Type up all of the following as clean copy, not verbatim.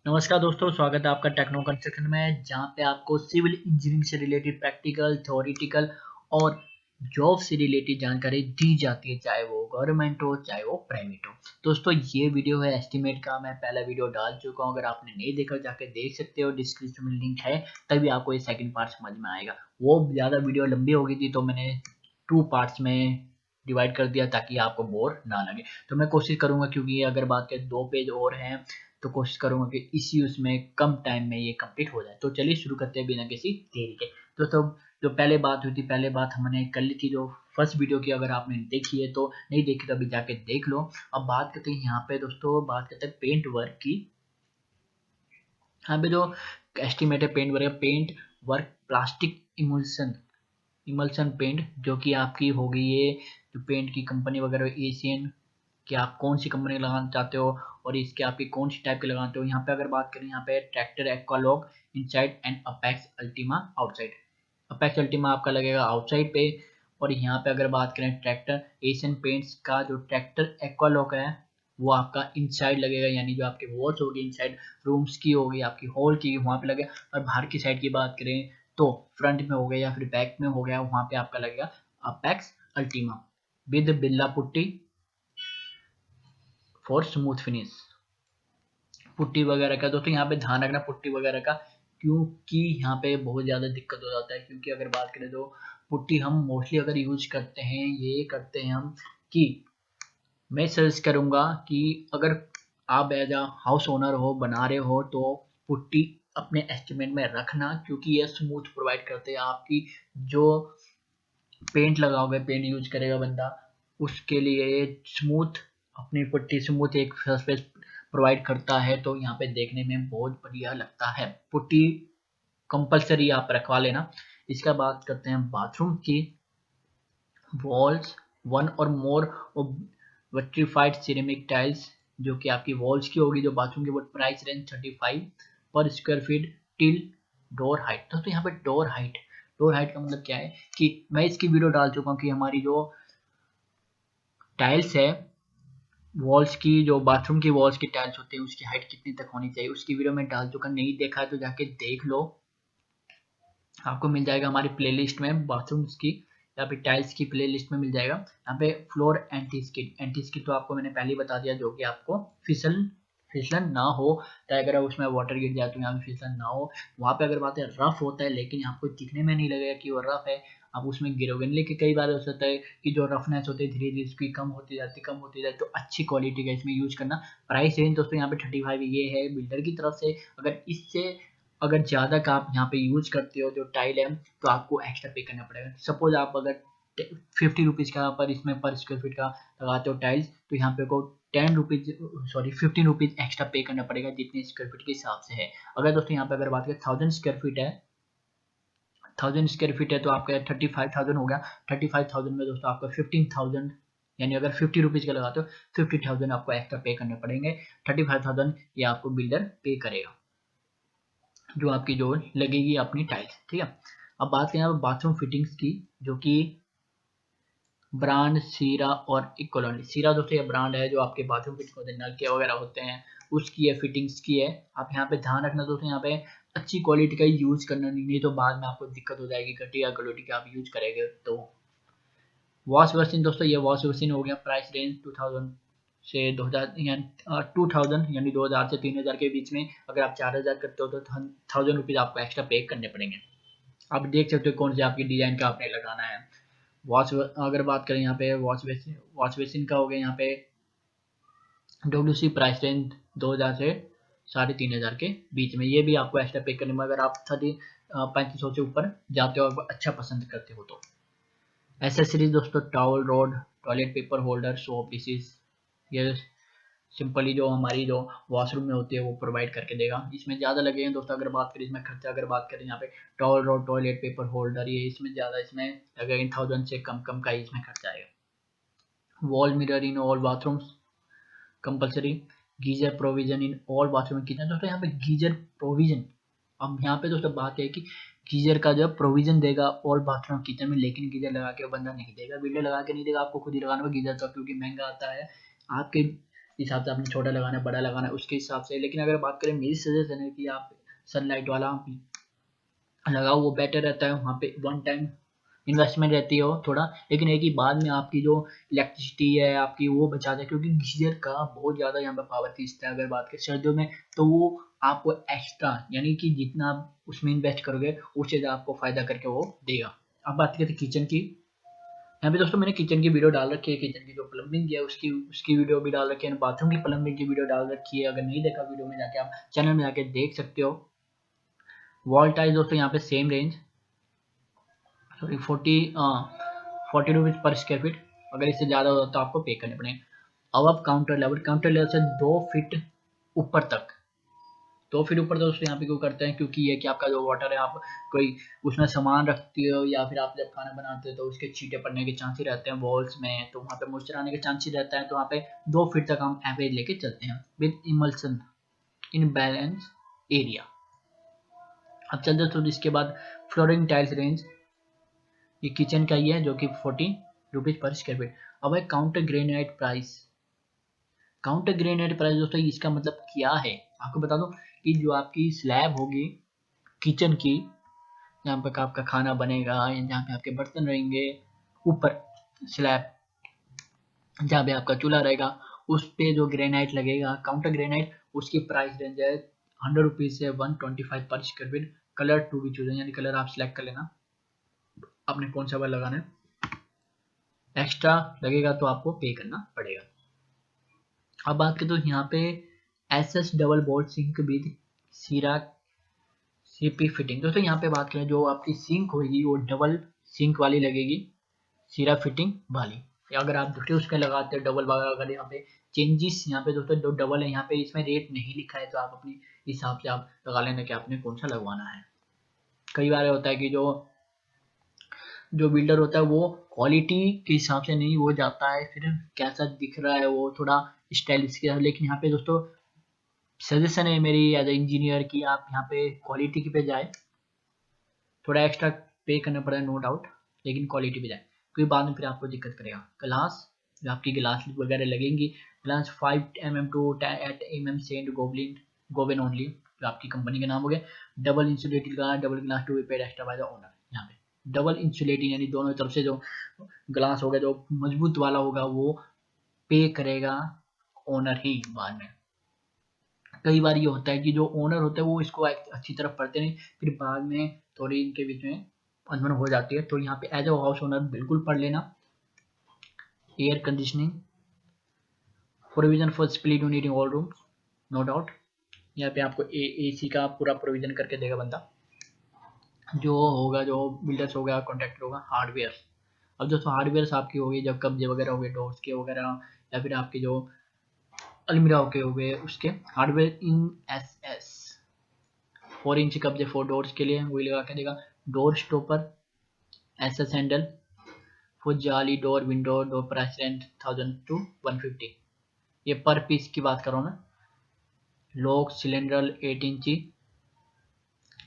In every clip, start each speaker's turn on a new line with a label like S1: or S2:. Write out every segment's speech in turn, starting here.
S1: नमस्कार दोस्तों, स्वागत है आपका टेक्नो कंस्ट्रक्शन में, जहां पे आपको सिविल इंजीनियरिंग से रिलेटेड प्रैक्टिकल, थ्योरेटिकल और जॉब से रिलेटेड जानकारी दी जाती है, चाहे वो गवर्नमेंट हो चाहे वो प्राइवेट हो। दोस्तों, ये वीडियो है एस्टीमेट का। मैं पहला वीडियो डाल चुका हूं, अगर आपने नहीं देखा जाके देख सकते हो, डिस्क्रिप्शन में लिंक है, तभी आपको ये सेकंड पार्ट समझ में आएगा। वो ज़्यादा वीडियो लंबी हो गई थी तो मैंने 2 पार्ट्स में डिवाइड कर दिया ताकि आपको बोर ना लगे। तो मैं कोशिश करूंगा, क्योंकि अगर बात करें 2 पेज और हैं, तो कोशिश करूंगा कि इसी उसमें कम टाइम में ये कंप्लीट हो जाए। तो चलिए शुरू करते हैं बिना किसी देरी के। दोस्तों, जो पहले बात हुई थी, पहले बात हमने कर ली थी, जो फर्स्ट वीडियो की अगर आपने देखी है तो नहीं देखी तो अभी जाके देख लो। अब बात करते हैं यहाँ पे दोस्तों, बात करते हैं पेंट वर्क की। यहाँ पे जो एस्टिमेट है paint work, plastic emulsion emulsion paint, जो कि आपकी होगी ये जो पेंट की कंपनी वगैरह एशियन, कि आप कौन सी कंपनी लगाना चाहते हो और इसके आपकी कौन सी टाइप के लगाते हो। यहाँ पे अगर बात करें, यहाँ पे ट्रैक्टर एक्वालॉग इनसाइड एंड अपेक्स अल्टीमा आउटसाइड। अपेक्स अल्टीमा आपका लगेगा आउटसाइड पे, और यहाँ पे अगर बात करें ट्रैक्टर एशियन पेंट्स का जो ट्रैक्टर एक्वालॉग है, वो आपका इनसाइड लगेगा, यानी जो आपके वॉल्स होगी इनसाइड रूम्स की होगी, आपकी हॉल की वहाँ पे लगेगा। और बाहर की साइड की बात करें तो फ्रंट में हो गया या फिर बैक में हो गया, वहाँ पे आपका लगेगा अपेक्स अल्टीमा विद बिल्ला putty for smooth finish. Putty वगैरह का दोस्तों यहाँ पे ध्यान रखना, पुट्टी वगैरह का, क्योंकि यहाँ पे बहुत ज़्यादा दिक्कत हो जाता है। क्योंकि अगर बात करें तो पुट्टी हम मोस्टली अगर यूज करते हैं, ये करते हैं हम कि मैं सजेस्ट करूँगा कि अगर आप एज अ हाउस ओनर हो, बना रहे हो, तो पुट्टी अपने एस्टिमेट में रखना, क्योंकि ये स्मूथ प्रोवाइड करते हैं। आपकी जो पेंट लगाओगे, पेंट यूज करेगा बंदा, उसके लिए स्मूथ, अपनी पुट्टी स्मूथ एक सरफेस प्रोवाइड करता है, तो यहाँ पे देखने में बहुत बढ़िया लगता है। पुट्टी कंपलसरी आप रखवा लेना। इसका बात करते हैं बाथरूम की। वॉल्स वन और मोर विट्रिफाइड सिरेमिक टाइल्स, जो कि आपकी वॉल्स की होगी, जो बाथरूम की, वो प्राइस रेंज 35 पर square feet till door height. दोस्तों यहाँ पे डोर हाइट का मतलब क्या है कि मैं इसकी वीडियो डाल चुका हूँ कि हमारी जो टाइल्स है वॉल्स की, जो बाथरूम की वॉल्स की टाइल्स होती है, उसकी हाइट कितनी तक होनी चाहिए, उसकी वीडियो में डाल चुका। नहीं देखा है तो जाके देख लो, आपको मिल जाएगा हमारी प्लेलिस्ट में, बाथरूम्स की या फिर टाइल्स की प्लेलिस्ट में मिल जाएगा। यहाँ पे फ्लोर एंटी स्किड तो आपको मैंने पहले ही बता दिया, जो कि आपको फिसलन ना हो, चाहे अगर उसमें वाटर गिर जाए तो यहाँ पे फिसलन ना हो। वहाँ पे अगर बात है रफ होता है, लेकिन आपको दिखने में नहीं लगेगा कि वो रफ है, आप उसमें गिरोगे। लेकिन कई बार हो सकता है कि जो रफनेस होती है धीरे धीरे इसकी कम होती जाती, तो अच्छी क्वालिटी का इसमें यूज करना। प्राइस रेंज दोस्तों यहाँ पे 35 ये है बिल्डर की तरफ से। अगर इससे अगर ज़्यादा का आप यहाँ पे यूज करते हो जो टाइल है, तो आपको एक्स्ट्रा पे करना पड़ेगा। सपोज आप अगर 50 रुपीज़ का पर इसमें पर स्क्वायर फीट का लगाते हो टाइल्स, तो यहाँ पे को 15 रुपीज़ एक्स्ट्रा पे करना पड़ेगा, जितने स्क्वायर फीट के हिसाब से है। अगर दोस्तों यहाँ पे अगर बात करें 1000 स्क्वायर फीट है तो आपका 35,000 हो गया। 35,000 में दोस्तों आपका 15,000, यानी अगर 50 रुपीज़ का लगाते हो 50,000 आपको एक्स्ट्रा पे करने पड़ेंगे। 35,000 ये आपको बिल्डर पे करेगा, जो आपकी जो लगेगी अपनी टाइल्स, ठीक है। अब बात करें अब बाथरूम फिटिंग्स की, जो कि ब्रांड सीरा और इकोलॉनी। सीरा दोस्तों ये ब्रांड है जो आपके बाथरूम फिटिंग होते हैं, नलके वगैरह होते हैं, उसकी है, फिटिंग्स की है। आप यहाँ पे ध्यान रखना दोस्तों, यहाँ पे अच्छी क्वालिटी का यूज करना, नहीं तो बाद में आपको दिक्कत हो जाएगी, घटिया क्वालिटी का आप यूज करेंगे तो। वॉश मशीन दोस्तों, ये वॉश मशीन हो गया, प्राइस रेंज 2000 से 2000 यानी 2000 यानी 2000 से 3000 के बीच में। अगर आप 4000 करते हो तो 1000 रुपीज़ आपको एक्स्ट्रा पे करने पड़ेंगे। आप देख सकते हो कौन से आपकी डिजाइन का आपने लगाना है। वॉश अगर बात करें यहाँ पे वॉश बेसिन का हो गया, यहाँ पे डब्ल्यूसी प्राइस रेंज 2000 से 3500 के बीच में। ये भी आपको एक्स्ट्रा पे करने में, अगर आप 3500 से ऊपर जाते हो, अच्छा पसंद करते हो तो। एसेसरीज दोस्तों, towel road, toilet paper holder, soap dishes, ये सिंपली जो हमारी जो वॉशरूम में होती है वो प्रोवाइड करके देगा। इसमें ज़्यादा लगेगा दोस्तों, अगर बात करें इसमें खर्चा, अगर बात करें यहाँ पे towel road, toilet paper holder, ये इसमें ज़्यादा, इसमें लगेगा 1000 से कम का ही इसमें खर्चा आएगा। Wall mirror in all bathrooms compulsory. Geyser provision in all bathroom kitchen. दोस्तों यहाँ पे गीजर प्रोविजन, अब यहाँ पे दोस्तों बात है कि गीजर का जब प्रोविजन देगा ऑल बाथरूम किचन में, लेकिन गीजर लगा के वो बंदा नहीं देगा, बिल्डर लगा के नहीं देगा, आपको खुद ही लगाना होगा गीजर का, क्योंकि महंगा आता है। आपके हिसाब से आपने छोटा लगाना है बड़ा लगाना है उसके हिसाब से। लेकिन अगर बात करें मेरी सजेशन है कि आप सनलाइट वाला लगाओ, वो बेटर रहता है। वहाँ पे वन टाइम इन्वेस्टमेंट रहती है वो थोड़ा, लेकिन एक ही बाद में आपकी जो इलेक्ट्रिसिटी है आपकी वो बचा जाए, क्योंकि गीजर का बहुत ज़्यादा यहाँ पे पावर खींचता है। अगर बात करें सर्दियों में तो वो आपको एक्स्ट्रा यानी कि जितना आप उसमें इन्वेस्ट करोगे उससे ज़्यादा आपको फ़ायदा करके वो देगा। अब बात करते हैं किचन की। यहाँ पे दोस्तों मैंने किचन की वीडियो डाल रखी है, किचन की जो प्लम्बिंग है उसकी वीडियो भी डाल रखी है, बाथरूम की प्लम्बिंग की वीडियो डाल रखी है। अगर नहीं देखा वीडियो में जाके आप चैनल में जाके देख सकते हो। वॉल टाइल्स दोस्तों यहाँ पे सेम रेंज, सॉरी 40 रुपीज़ पर स्क्वायर फीट। अगर इससे ज़्यादा होता तो आपको पे करने पड़ेंगे। अब आप काउंटर लेवल से 2 फीट ऊपर तक, 2 फीट ऊपर तक दोस्तों यहाँ पे क्यों करते हैं, क्योंकि ये कि आपका जो वाटर है आप कोई उसमें सामान रखती हो या फिर आप जब खाना बनाते हो तो उसके छींटे पड़ने के चांसेस रहते हैं वॉल्स में, तो वहाँ पे मॉइस्चर आने के चांसेस रहता है। तो वहाँ पे 2 फीट तक हम एवरेज लेके चलते हैं with emulsion in balance area. अब चलते हैं तो इसके बाद फ्लोरिंग टाइल्स रेंज, ये किचन का ही है जो कि 40 रुपीज़ पर स्क्वायर फीट। अब है counter granite price. Counter granite price दोस्तों इसका मतलब क्या है आपको बता दो, कि जो आपकी स्लैब होगी किचन की, जहाँ पे आपका खाना बनेगा या जहाँ पे आपके बर्तन रहेंगे, ऊपर स्लैब जहाँ पे आपका चूल्हा रहेगा, उस पे जो ग्रेनाइट लगेगा काउंटर ग्रेनाइट, उसकी प्राइस रेंज है 100 रुपीज़ से 125 per square feet. Colour to be chosen, यानी कलर आप सिलेक्ट कर लेना आपने कौन सा वाला लगाना है। एक्स्ट्रा लगेगा तो आपको पे करना पड़ेगा। अब बात करें तो यहाँ पे SS double board sync with Sira CP fitting. दोस्तों यहाँ पे बात करें जो आपकी सिंक होगी वो डबल सिंक वाली लगेगी, सीरा फिटिंग वाली। या अगर आप दूसरे उसमें लगाते हो डबल वाला, अगर यहाँ पे चेंजेस यहाँ पे दोस्तों जो डबल है यहाँ पे इसमें रेट नहीं लिखा है, तो आप अपने हिसाब से आप लगा लेना कि आपने कौन सा लगवाना है। कई बार होता है कि जो बिल्डर होता है वो क्वालिटी के हिसाब से नहीं वो जाता है, फिर कैसा दिख रहा है वो थोड़ा स्टाइलिश किया। लेकिन यहाँ पे दोस्तों सजेशन है मेरी एज ए इंजीनियर की आप यहाँ पे क्वालिटी की पे जाए, थोड़ा एक्स्ट्रा पे करना पड़ा नो डाउट, लेकिन क्वालिटी पे जाए, क्योंकि बाद में फिर आपको दिक्कत करेगा। ग्लास जो आपकी ग्लास वगैरह लगेंगी, glass 5 mm to 8 mm Saint Gobain only, जो आपकी कंपनी का नाम हो गया। Double insulated glass, double glass to be paid extra by the owner. यहाँ पे डबल इंसुलेटिंग यानी दोनों तरफ से जो ग्लास होगा जो मजबूत वाला होगा वो पे करेगा ओनर ही बाद में। कई बार ये होता है कि जो ओनर होता है वो इसको अच्छी तरह पढ़ते नहीं, फिर बाद में थोड़ी इनके बीच में अनबन हो जाती है। तो यहाँ पे एज ए हाउस ओनर बिल्कुल पढ़ लेना। Air conditioning provision for split unit in all room, no doubt यहाँ पे आपको एसी का पूरा प्रोविजन करके देगा बंदा जो होगा, जो बिल्डर्स होगा कॉन्ट्रैक्टर होगा। हार्डवेयर, अब दोस्तों हार्डवेयर आपकी होगी जब कब्जे वगैरह हो गए डोर्स के वगैरह, या फिर आपके जो अलमीरा के हो गए उसके हार्डवेयर इन एस 4 इंच कब्जे 4 डोर्स के लिए वही लगा के देगा। Door stopper SS handle for जाली door window, door price range 1000 to 150, ये पर पीस की बात कर रहा हूँ मैं। लॉक सिलेंडर 8 इंची।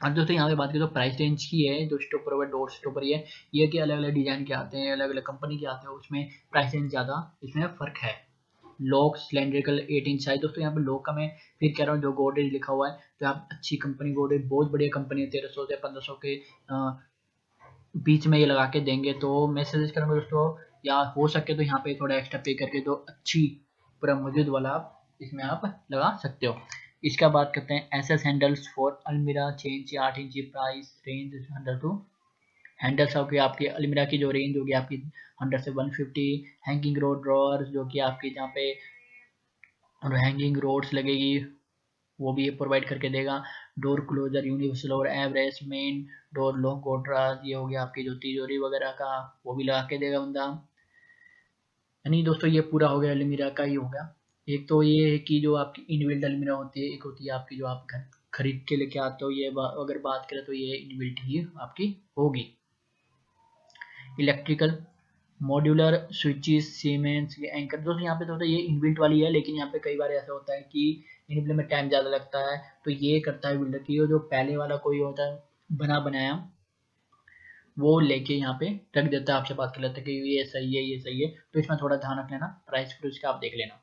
S1: अब दोस्तों यहाँ पे बात करें तो प्राइस रेंज की है, जो स्टॉपर और डोर स्टॉपर ये कि अलग अलग डिजाइन के आते हैं, अलग अलग कंपनी के आते हैं, उसमें प्राइस रेंज ज़्यादा इसमें फ़र्क है। Lock cylindrical 8 inch size. दोस्तों यहाँ पे लॉक का मैं फिर कह रहा हूँ जो गोदरेज लिखा हुआ है, तो आप अच्छी कंपनी गोदरेज बहुत बढ़िया कंपनी है 1300 से 1500 के बीच में ये लगा के देंगे। तो मैं सजेस्ट करूँगा दोस्तों, या हो सके तो यहाँ पे थोड़ा एक्स्ट्रा पे करके जो अच्छी पूरा मौजूद वाला आप इसमें आप लगा सकते हो। इसका बात करते हैं एसएस हैंडल्स फॉर अलमीरा 6 इंची 8 इंची, प्राइस रेंज 100 टू हैंडल्स होगी आपकी अलमीरा की जो रेंज होगी आपकी 100 से 150। हैंगिंग रोड ड्रॉअर जो कि आपकी जहाँ पे हैंगिंग रोड्स लगेगी वो भी ये प्रोवाइड करके देगा। डोर क्लोजर यूनिवर्सल और एवरेज मेन डोर लॉक गोड्राज, ये हो गया आपकी जो तिजोरी वगैरह का वो भी लगा के देगा बंदा। यानी दोस्तों ये पूरा हो गया अलमीरा का ही हो गया। एक तो ये है कि जो आपकी इनबिल्ट अलमीरा होती है, एक होती है आपकी जो आप घर खरीद के लेके आते हो, ये अगर बात करें तो ये इनबिल्ट ही आपकी होगी। Electrical modular switches siemens anchor, दोस्तों यहाँ पे तो ये इनबिल्ट वाली है, लेकिन यहाँ पे कई बार ऐसा होता है कि इनबिल्ट में टाइम ज़्यादा लगता है, तो ये करता है बिल्डर की जो पहले वाला कोई होता है बना बनाया वो लेके यहाँ पे रख देता है, आपसे बात कर लेता है कि ये सही है ये सही है, तो इसमें थोड़ा ध्यान रख लेना, प्राइस फिर उसका आप देख लेना।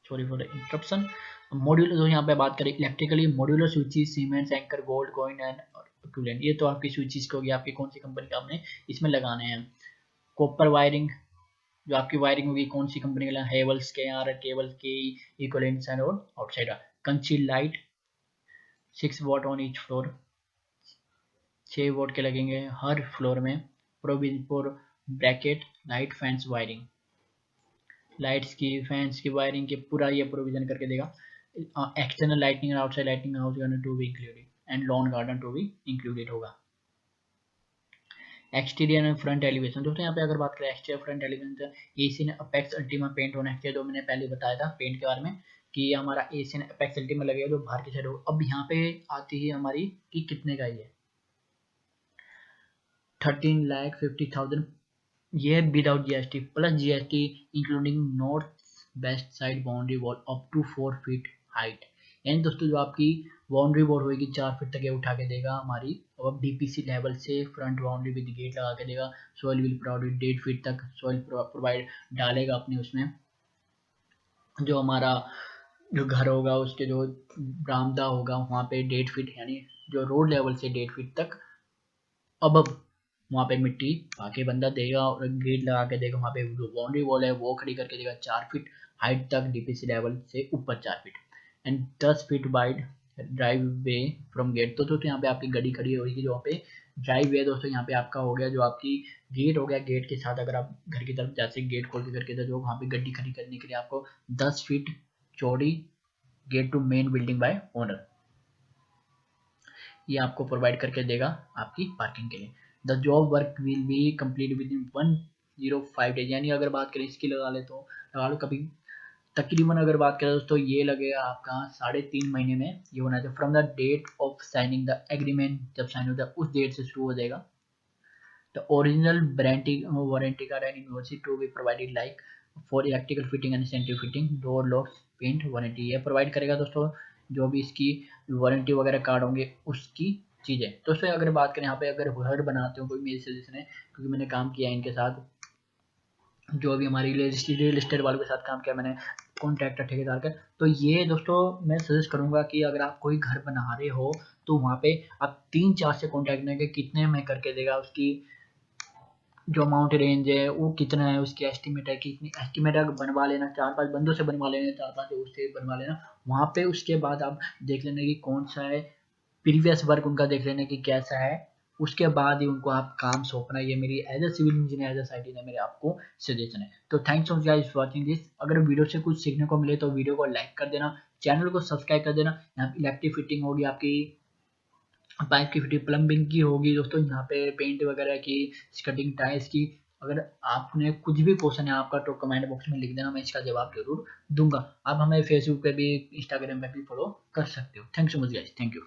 S1: Sorry for the interruption. Modular जो यहाँ पे बात करें electrically modular switches siemens anchor gold coin and equivalent, ये तो आपकी स्विचेस की होगी, आपकी कौन सी कंपनी का आपने इसमें लगाने हैं। कॉपर वायरिंग, जो आपकी वायरिंग होगी कौन सी कंपनी का, हेवल्स के आर केबल के इक्विवेलेंट्स एंड और outsider. Conceal light 6 watt on each floor, 6 watt के लगेंगे हर फ्लोर में। Provision for bracket light fans wiring, lights की फैंस की वायरिंग के पूरा ये प्रोविजन करके देगा। एक्सटर्नल लाइटिंग और outside lighting house garden to be included and lawn garden to be included होगा। एक्सटीरियर एंड फ्रंट एलिवेशन, दोस्तों यहाँ पे अगर बात करें exterior front elevation, Asian Apex Ultima paint होना चाहिए। जो मैंने पहले बताया था पेंट के बारे में कि हमारा एशियन अपेक्स अल्टीमा लगेगा जो बाहर की साइड होगा। अब यहाँ पे आती है हमारी कि कितने का ये 13,50,000, ये without GST plus GST including north west side boundary wall up to 4 feet height. यानी दोस्तों जो आपकी बाउंड्री वॉल होगी 4 फीट तक ये उठा के देगा हमारी, अब डीपीसी लेवल से फ्रंट बाउंड्री विद गेट लगा के देगा। सॉइल विल प्रोवाइड 1.5 फीट तक सॉइल प्रोवाइड डालेगा अपने उसमें। जो हमारा जो घर होगा उसके जो बरामदा होगा वहाँ पे 1.5 फीट, यानी जो रोड लेवल से 1.5 फीट तक अब वहाँ पे मिट्टी आके बंदा देगा और गेट लगा के देगा। वहाँ पे जो बाउंड्री वॉल है वो खड़ी करके देगा 4 फीट हाइट तक डीपीसी लेवल से ऊपर 4 feet and 10 feet wide driveway from gate. तो दोस्तों यहाँ पे आपकी गाड़ी खड़ी होगी जो वहाँ पे ड्राइव वे दोस्तों यहाँ पे आपका हो गया, जो आपकी गेट हो गया। गेट के साथ अगर आप घर की तरफ जैसे गेट खोल के करके जो वहाँ पे गाड़ी खड़ी करने के लिए आपको 10 फीट चौड़ी gate to main building by owner ये आपको प्रोवाइड करके देगा आपकी पार्किंग के लिए। The job work will be complete within 105 days, यानी अगर बात करें इसकी लगा लो कभी तकरीबन अगर बात करें दोस्तों ये लगेगा आपका 3.5 महीने में ये होना चाहिए। From the date of signing the agreement, जब साइन होता है उस डेट से शुरू हो जाएगा। The original warranty card and invoice to be provided like for electrical fitting and sanitary fitting door locks paint warranty, ये प्रोवाइड करेगा दोस्तों जो भी इसकी वारंटी वगैरह कार्ड होंगे उसकी चीज़ें। दोस्तों अगर बात करें यहाँ पे अगर घर बनाते हो कोई, मेरी सजेशन है क्योंकि मैंने काम किया है इनके साथ, जो भी हमारी रियल एस्टेट वालों के साथ काम किया मैंने कॉन्ट्रैक्टर ठेकेदार का, तो ये दोस्तों मैं सजेस्ट करूंगा कि अगर आप कोई घर बना रहे हो तो वहाँ पे आप 3-4 से कॉन्टैक्ट लेंगे कितने में करके देगा, उसकी जो अमाउंट रेंज है वो कितना है, उसकी एस्टिमेट है कितनी, एस्टिमेट अगर बनवा लेना 4-5 बंदों से बनवा लेना, 4-5 उससे बनवा लेना वहाँ पे। उसके बाद आप देख लेना कि कौन सा है, प्रीवियस वर्क उनका देख लेना कि कैसा है, उसके बाद ही उनको आप काम सौंपना। ये मेरी as a civil engineer as a site engineer मेरे आपको सजेशन है। तो thanks so much guys for watching this. अगर वीडियो से कुछ सीखने को मिले तो वीडियो को लाइक कर देना, चैनल को सब्सक्राइब कर देना। यहाँ पे इलेक्ट्रिक फिटिंग होगी, आपकी पाइप की फिटिंग, प्लम्बिंग की होगी दोस्तों, यहाँ पे पेंट वगैरह की, कटिंग टाइल्स की। अगर आपने कुछ भी क्वेश्चन है आपका तो कमेंट बॉक्स में लिख देना, मैं इसका जवाब जरूर दूंगा। आप हमें फेसबुक पे भी इंस्टाग्राम पे भी फॉलो कर सकते हो। Thanks so much guys, thank you.